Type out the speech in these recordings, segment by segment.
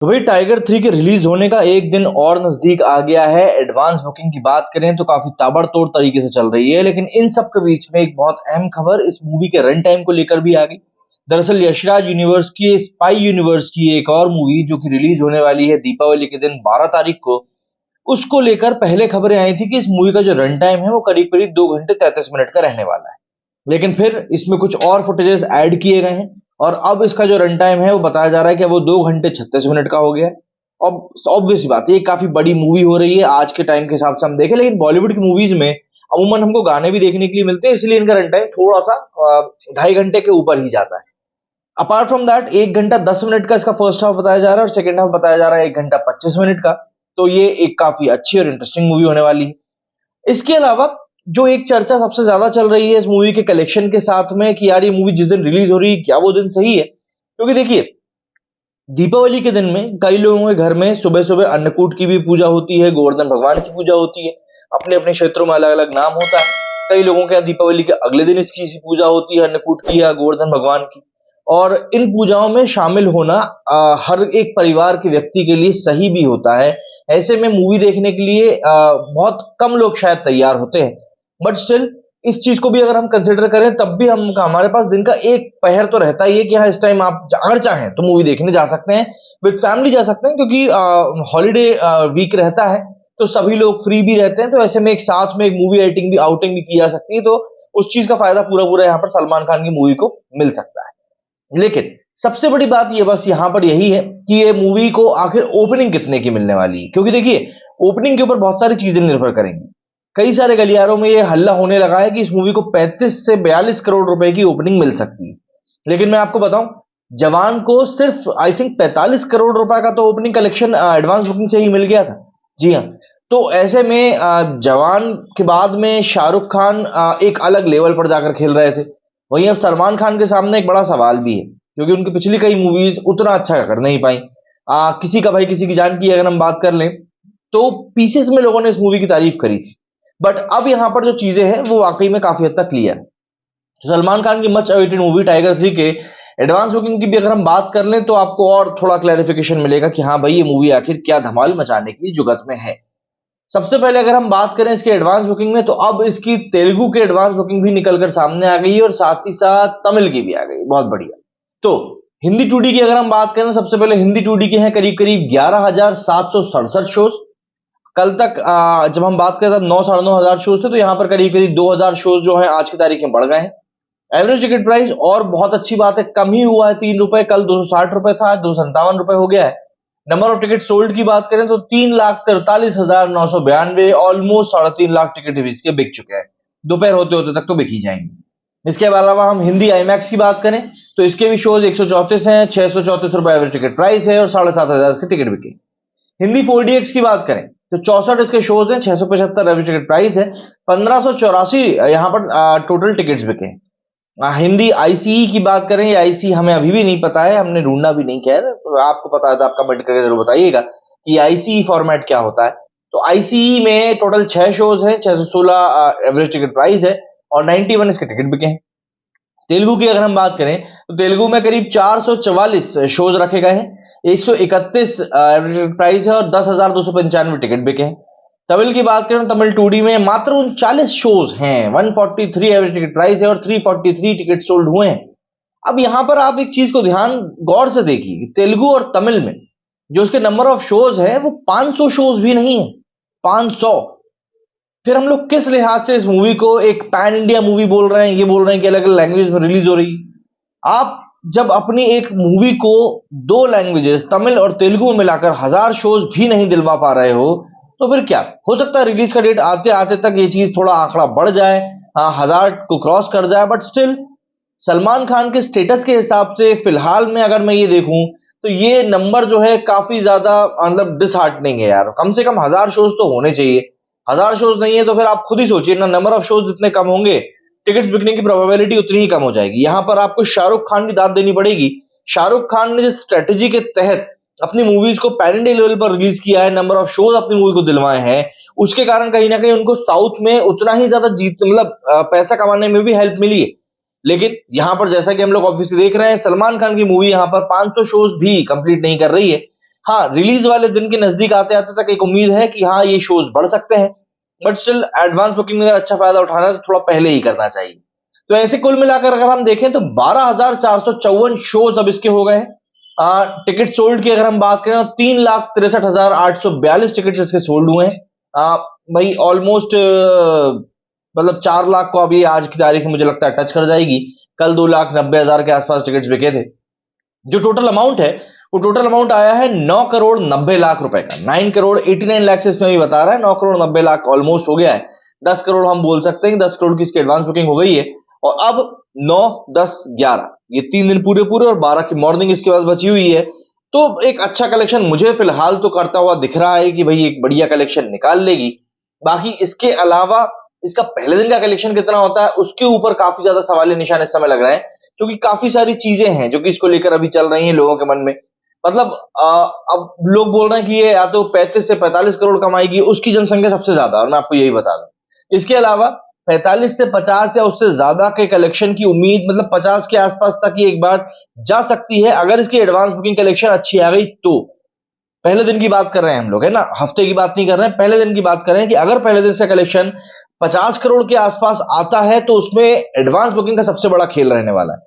तो भाई टाइगर 3 के रिलीज होने का एक दिन और नजदीक आ गया है। एडवांस बुकिंग की बात करें तो काफी ताबड़तोड़ तरीके से चल रही है, लेकिन इन सब के बीच में एक बहुत अहम खबर इस मूवी के रन टाइम को लेकर भी आ गई। दरअसल यशराज यूनिवर्स की स्पाई यूनिवर्स की एक और मूवी जो कि रिलीज होने वाली है दीपावली के दिन 12 तारीख को, उसको लेकर पहले खबरें आई थी कि इस मूवी का जो रन टाइम है वो करीब करीब 2 घंटे 33 मिनट का रहने वाला है। लेकिन फिर इसमें कुछ और फुटेजेस ऐड किए गए हैं और अब इसका जो रन टाइम है वो बताया जा रहा है कि वो 2 घंटे 36 मिनट का हो गया है। अब ऑब्वियस बात है, ये काफी बड़ी मूवी हो रही है आज के टाइम के हिसाब से हम देखें, लेकिन बॉलीवुड की मूवीज में अमूमन हमको गाने भी देखने के लिए मिलते हैं, इसलिए इनका रन टाइम थोड़ा सा 2.5 घंटे के ऊपर ही जाता है। अपार्ट फ्रॉम दैट 1 घंटा 10 मिनट का इसका फर्स्ट हाफ बताया जा रहा है और सेकंड हाफ बताया जा रहा है 1 घंटा 25 मिनट का। तो ये एक काफी अच्छी और इंटरेस्टिंग मूवी होने वाली है। इसके अलावा जो एक चर्चा सबसे ज्यादा चल रही है इस मूवी के कलेक्शन के साथ में कि यार ये मूवी जिस दिन रिलीज हो रही है क्या वो दिन सही है, क्योंकि देखिए दीपावली के दिन में कई लोगों के घर में सुबह सुबह अन्नकूट की भी पूजा होती है, गोवर्धन भगवान की पूजा होती है। अपने अपने क्षेत्रों में अलग अलग नाम होता है। कई लोगों के यहाँ दीपावली के अगले दिन इसकी पूजा होती है, अन्नकूट की या गोवर्धन भगवान की। और इन पूजाओं में शामिल होना हर एक परिवार के व्यक्ति के लिए सही भी होता है। ऐसे में मूवी देखने के लिए बहुत कम लोग शायद तैयार होते हैं, बट स्टिल इस चीज को भी अगर हम कंसिडर करें तब भी हम हमारे पास दिन का एक पहर तो रहता ही है कि हाँ इस टाइम आप अगर चाहें तो मूवी देखने जा सकते हैं, विद फैमिली जा सकते हैं, क्योंकि हॉलीडे वीक रहता है तो सभी लोग फ्री भी रहते हैं, तो ऐसे में एक साथ में एक मूवी आउटिंग भी की जा सकती है। तो उस चीज का फायदा पूरा पूरा यहाँ पर सलमान खान की मूवी को मिल सकता है। लेकिन सबसे बड़ी बात ये बस यहाँ पर यही है कि ये मूवी को आखिर ओपनिंग कितने की मिलने वाली है, क्योंकि देखिए ओपनिंग के ऊपर बहुत सारी चीजें निर्भर करेंगी। कई सारे गलियारों में ये हल्ला होने लगा है कि इस मूवी को 35 से 42 करोड़ रुपए की ओपनिंग मिल सकती है। लेकिन मैं आपको बताऊं, जवान को सिर्फ आई थिंक 45 करोड़ रुपए का तो ओपनिंग कलेक्शन एडवांस बुकिंग से ही मिल गया था। जी हाँ। तो ऐसे में जवान के बाद में शाहरुख खान एक अलग लेवल पर जाकर खेल रहे थे। वहीं अब सलमान खान के सामने एक बड़ा सवाल भी है, क्योंकि उनकी पिछली कई मूवीज उतना अच्छा कर नहीं पाई। किसी का भाई किसी की जान की अगर हम बात कर लें तो पीसेस में लोगों ने इस मूवी की तारीफ करी थी, बट अब यहां पर जो चीजें हैं वो वाकई में काफी हद तक क्लियर है। तो सलमान खान की मच अवेटेड मूवी टाइगर 3 के एडवांस बुकिंग की भी अगर हम बात कर लें तो आपको और थोड़ा क्लैरिफिकेशन मिलेगा कि हाँ भाई ये मूवी आखिर क्या धमाल मचाने की जुगत में है। सबसे पहले अगर हम बात करें इसके एडवांस बुकिंग में, तो अब इसकी तेलुगु की एडवांस बुकिंग भी निकलकर सामने आ गई है और साथ ही साथ तमिल की भी आ गई, बहुत बढ़िया। तो हिंदी टूडी की अगर हम बात करें, सबसे पहले हिंदी टूडी के हैं करीब करीब 11,767 शोज। कल तक जब हम बात करें तब 9-9.5 हजार शोज थे, तो यहां पर करीब करीब 2,000 शोज जो है आज की तारीख में बढ़ गए हैं। एवरेज टिकट प्राइस और बहुत अच्छी बात है कम ही हुआ है, 3 रुपए, कल 260 रुपए था, 257 रुपए हो गया है। नंबर ऑफ टिकट सोल्ड की बात करें तो 3,43,992, ऑलमोस्ट 3.5 लाख टिकट भी इसके बिक चुके हैं। दोपहर होते होते तक तो बिक ही जाएंगे। इसके अलावा हम हिंदी आईमैक्स की बात करें तो इसके भी शोज 134 हैं, 634 रुपए एवरेज टिकट प्राइस है और 7,500 के टिकट बिके। हिंदी 4DX की बात करें तो 64 इसके शोज हैं, 675 एवरेज टिकट प्राइस है, 1584 यहां पर टोटल टिकट्स बिके। हिंदी आईसीई की बात करें, ये आईसी हमें अभी भी नहीं पता है, हमने ढूंढना भी नहीं, खैर तो आपको पता है तो आप कमेंट करके जरूर बताइएगा कि आईसीई फॉर्मेट क्या होता है। तो आईसीई में टोटल 6 शोज हैं, 616 एवरेज टिकट प्राइस है और 91 इसके टिकट बिके हैं। तेलुगु की अगर हम बात करें तो तेलुगु में करीब 444 शोज रखे गए हैं, 131 एवरेज प्राइस है और 10,295 टिकट बिके हैं। तमिल की बात करें तो तमिल 2D में मात्र 39 शोज हैं, 143 एवरेज टिकट प्राइस है और 343 टिकट सोल्ड हुए हैं। अब यहां पर आप एक चीज को ध्यान गौर से देखिए, तेलुगु और तमिल में जो उसके नंबर ऑफ शोज है वो 500 शोज भी नहीं है, 500। फिर हम लोग किस लिहाज से इस मूवी को एक पैन इंडिया मूवी बोल रहे हैं, ये बोल रहे हैं कि अलग अलग लैंग्वेज में रिलीज हो रही है। आप जब अपनी एक मूवी को 2 लैंग्वेजेस तमिल और तेलुगु में मिलाकर 1,000 शोज भी नहीं दिलवा पा रहे हो, तो फिर क्या हो सकता है रिलीज का डेट आते आते तक ये चीज थोड़ा आंकड़ा बढ़ जाए, 1,000 को क्रॉस कर जाए, बट स्टिल सलमान खान के स्टेटस के हिसाब से फिलहाल में अगर मैं ये देखूं तो ये नंबर जो है काफी ज्यादा मतलब डिसहार्टनिंग है यार। कम से कम 1,000 शोज तो होने चाहिए। 1,000 शोज नहीं है तो फिर आप खुद ही सोचिए ना, नंबर ऑफ शोज जितने कम होंगे टिकट्स बिकने की प्रोबेबिलिटी उतनी ही कम हो जाएगी। यहां पर आपको शाहरुख खान की दाद देनी पड़ेगी। शाहरुख खान ने जिस स्ट्रेटेजी के तहत अपनी मूवीज को पैन इंडिया लेवल पर रिलीज किया है, नंबर ऑफ शोज अपनी मूवी को दिलवाए हैं, उसके कारण कहीं ना कहीं उनको साउथ में उतना ही ज्यादा जीत मतलब पैसा कमाने में भी हेल्प मिली है। लेकिन यहां पर जैसा कि हम लोग ऑब्वियसली देख रहे हैं, सलमान खान की मूवी यहां पर 500 शोज भी कंप्लीट नहीं कर रही है। हाँ, रिलीज वाले दिन के नजदीक आते आते तक एक उम्मीद है कि हाँ ये शोज बढ़ सकते हैं, बट स्टिल एडवांस बुकिंग में अगर अच्छा फायदा उठाना है तो थोड़ा पहले ही करना चाहिए। तो ऐसे कुल मिलाकर अगर हम देखें तो 12,454 शोज अब इसके हो गए हैं। टिकट सोल्ड की अगर हम बात करें तो 3,63,842 टिकट इसके सोल्ड हुए हैं। भाई ऑलमोस्ट मतलब 4 लाख को अभी आज की तारीख में मुझे लगता है टच कर जाएगी। कल 2,90,000 के आसपास टिकट्स बिके थे। जो टोटल अमाउंट है वो टोटल अमाउंट आया है 9 करोड़ 90 लाख रुपए का। 9 करोड़ 89 लाख से इसमें भी बता रहा है, 9 करोड़ 90 लाख ऑलमोस्ट हो गया है। 10 करोड़ हम बोल सकते हैं कि 10 करोड़ की इसकी एडवांस बुकिंग हो गई है। और अब 9, 10, 11 ये 3 दिन पूरे पूरे और 12 की मॉर्निंग इसके पास बची हुई है। तो एक अच्छा कलेक्शन मुझे फिलहाल तो करता हुआ दिख रहा है कि भाई एक बढ़िया कलेक्शन निकाल लेगी। बाकी इसके अलावा इसका पहले दिन का कलेक्शन कितना होता है उसके ऊपर काफी ज्यादा सवाल निशान इस समय लग रहे हैं, क्योंकि काफी सारी चीजें हैं जो कि इसको लेकर अभी चल रही हैं लोगों के मन में। मतलब अब लोग बोल रहे हैं कि ये या तो 35 से 45 करोड़ कमाएगी, उसकी जनसंख्या सबसे ज्यादा, और मैं आपको यही बता दूं। इसके अलावा 45 से 50 या उससे ज्यादा के कलेक्शन की उम्मीद, मतलब 50 के आसपास तक ही एक बार जा सकती है अगर इसकी एडवांस बुकिंग कलेक्शन अच्छी आ गई तो। पहले दिन की बात कर रहे हैं हम लोग, है ना, हफ्ते की बात नहीं कर रहे हैं, पहले दिन की बात कर रहे हैं कि अगर पहले दिन से कलेक्शन 50 करोड़ के आसपास आता है तो उसमें एडवांस बुकिंग का सबसे बड़ा खेल रहने वाला है।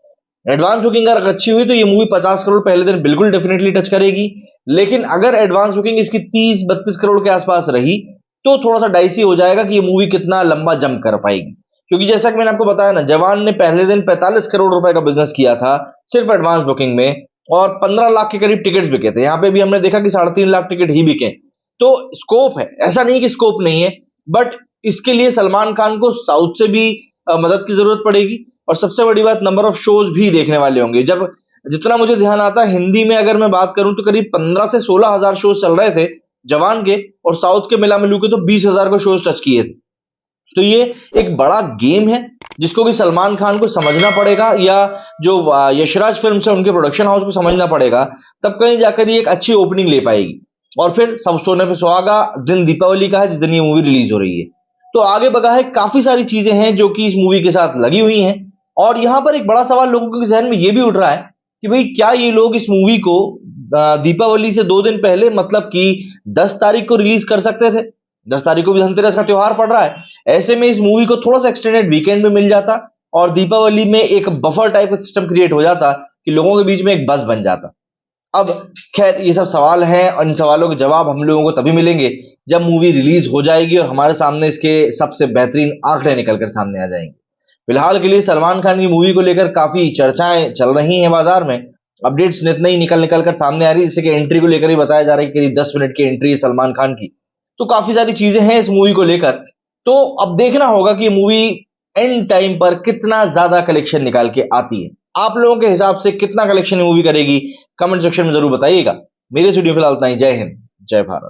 एडवांस बुकिंग अगर अच्छी हुई तो ये मूवी 50 करोड़ पहले दिन बिल्कुल डेफिनेटली टच करेगी। लेकिन अगर एडवांस बुकिंग इसकी 30-32 करोड़ के आसपास रही तो थोड़ा सा डाइसी हो जाएगा कि ये मूवी कितना लंबा जंप कर पाएगी। क्योंकि जैसा कि मैंने आपको बताया ना, जवान ने पहले दिन 45 करोड़ रुपए का बिजनेस किया था सिर्फ एडवांस बुकिंग में, और 15 लाख के करीब टिकट्स बिके थे। यहां पे भी हमने देखा कि 3.5 लाख टिकट ही बिके। तो स्कोप है, ऐसा नहीं कि स्कोप नहीं है, बट इसके लिए सलमान खान को साउथ से भी मदद की जरूरत पड़ेगी। और सबसे बड़ी बात, नंबर ऑफ शोज भी देखने वाले होंगे। जब जितना मुझे ध्यान आता है, हिंदी में अगर मैं बात करूं तो करीब 15 से 16 हजार शोज चल रहे थे जवान के, और साउथ के मिला मिलू के तो 20,000 को शोज टच किए थे। तो ये एक बड़ा गेम है जिसको कि सलमान खान को समझना पड़ेगा, या जो यशराज फिल्म है उनके प्रोडक्शन हाउस को समझना पड़ेगा, तब कहीं जाकर ये एक अच्छी ओपनिंग ले पाएगी। और फिर सब सोने पे सुहागा दिन दीपावली का है जिस दिन ये मूवी रिलीज हो रही है। तो आगे बगा है, काफी सारी चीजें हैं जो कि इस मूवी के साथ लगी हुई हैं। और यहां पर एक बड़ा सवाल लोगों के जहन में ये भी उठ रहा है कि भाई क्या ये लोग इस मूवी को दीपावली से 2 दिन पहले, मतलब कि 10 तारीख को रिलीज कर सकते थे। 10 तारीख को भी धनतेरस का त्योहार पड़ रहा है। ऐसे में इस मूवी को थोड़ा सा एक्सटेंडेड वीकेंड में मिल जाता और दीपावली में एक बफर टाइप का सिस्टम क्रिएट हो जाता कि लोगों के बीच में एक बस बन जाता। अब खैर ये सब सवाल हैं और इन सवालों के जवाब हम लोगों को तभी मिलेंगे जब मूवी रिलीज हो जाएगी और हमारे सामने इसके सबसे बेहतरीन आंकड़े निकलकर सामने आ जाएंगे। फिलहाल के लिए सलमान खान की मूवी को लेकर काफी चर्चाएं चल रही हैं बाजार में। अपडेट्स नित नई निकल निकल कर सामने आ रही है, जैसे कि एंट्री को लेकर ही बताया जा रहा है कि करीब 10 मिनट की एंट्री है सलमान खान की। तो काफी सारी चीजें हैं इस मूवी को लेकर। तो अब देखना होगा कि मूवी एंड टाइम पर कितना ज्यादा कलेक्शन निकाल के आती है। आप लोगों के हिसाब से कितना कलेक्शन मूवी करेगी, कमेंट सेक्शन में जरूर बताइएगा। मेरे स्टूडियो फिलहाल इतना ही। जय हिंद, जय भारत।